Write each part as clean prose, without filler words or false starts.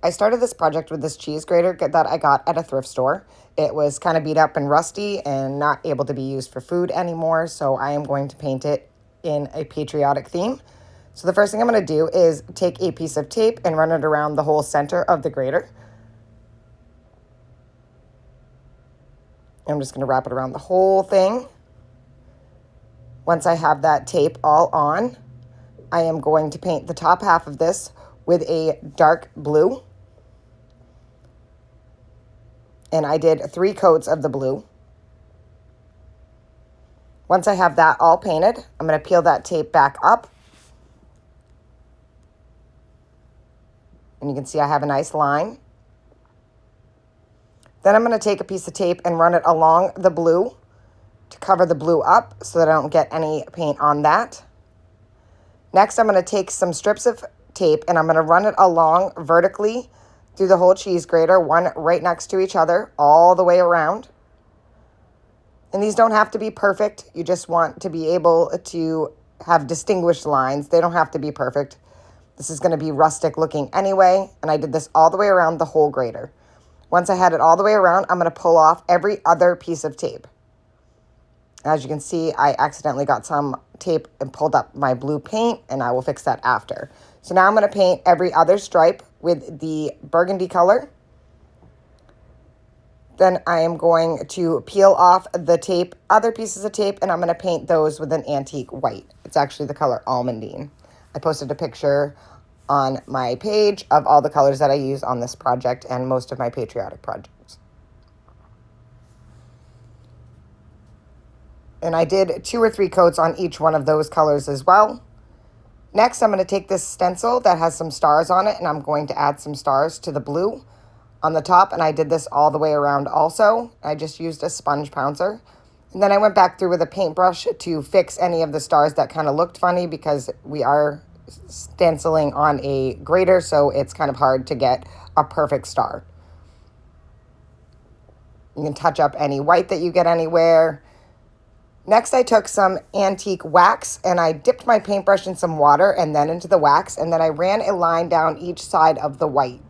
I started this project with this cheese grater that I got at a thrift store. It was kind of beat up and rusty and not able to be used for food anymore, so I am going to paint it in a patriotic theme. So the first thing I'm going to do is take a piece of tape and run it around the whole center of the grater. I'm just going to wrap it around the whole thing. Once I have that tape all on, I am going to paint the top half of this with a dark blue. And I did 3 coats of the blue. Once I have that all painted, I'm going to peel that tape back up. And you can see I have a nice line. Then I'm going to take a piece of tape and run it along the blue to cover the blue up so that I don't get any paint on that. Next, I'm going to take some strips of tape and I'm going to run it along vertically through the whole cheese grater, one right next to each other, all the way around. And these don't have to be perfect. You just want to be able to have distinguished lines. They don't have to be perfect. This is going to be rustic looking anyway, and I did this all the way around the whole grater. Once I had it all the way around, I'm going to pull off every other piece of tape. As you can see, I accidentally got some tape and pulled up my blue paint, and I will fix that after. So now I'm going to paint every other stripe with the burgundy color. Then I am going to peel off the tape, other pieces of tape, and I'm going to paint those with an antique white. It's actually the color almondine. I posted a picture on my page of all the colors that I use on this project and most of my patriotic projects. And I did 2 or 3 coats on each one of those colors as well. Next, I'm going to take this stencil that has some stars on it, and I'm going to add some stars to the blue on the top, and I did this all the way around also. I just used a sponge pouncer. And then I went back through with a paintbrush to fix any of the stars that kind of looked funny because we are stenciling on a grater, so it's kind of hard to get a perfect star. You can touch up any white that you get anywhere. Next, I took some antique wax and I dipped my paintbrush in some water and then into the wax, and then I ran a line down each side of the white.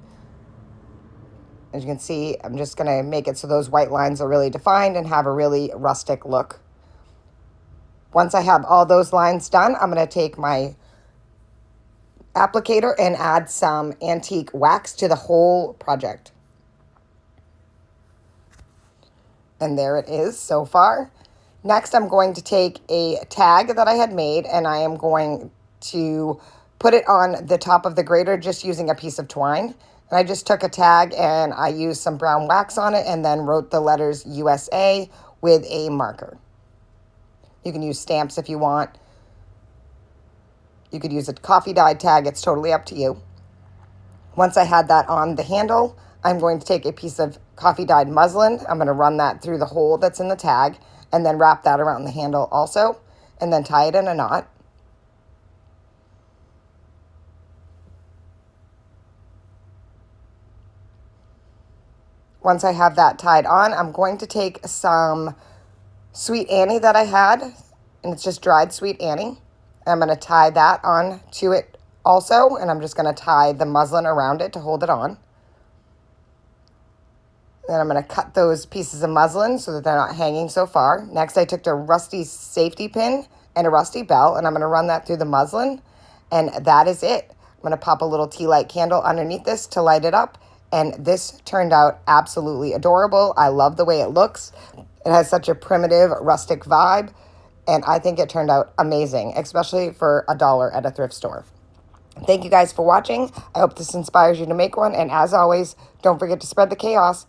As you can see, I'm just going to make it so those white lines are really defined and have a really rustic look. Once I have all those lines done, I'm going to take my applicator and add some antique wax to the whole project. And there it is so far. Next, I'm going to take a tag that I had made and I am going to put it on the top of the grater just using a piece of twine. And I just took a tag and I used some brown wax on it and then wrote the letters USA with a marker. You can use stamps if you want. You could use a coffee dyed tag. It's totally up to you. Once I had that on the handle, I'm going to take a piece of coffee dyed muslin. I'm going to run that through the hole that's in the tag and then wrap that around the handle also, and then tie it in a knot. Once I have that tied on, I'm going to take some Sweet Annie that I had, and it's just dried Sweet Annie. I'm going to tie that on to it also, and I'm just going to tie the muslin around it to hold it on. Then I'm going to cut those pieces of muslin so that they're not hanging so far. Next, I took a rusty safety pin and a rusty bell, and I'm going to run that through the muslin, and that is it. I'm going to pop a little tea light candle underneath this to light it up, and this turned out absolutely adorable. I love the way it looks. It has such a primitive, rustic vibe, and I think it turned out amazing, especially for $1 at a thrift store. Thank you guys for watching. I hope this inspires you to make one, and as always, don't forget to spread the chaos.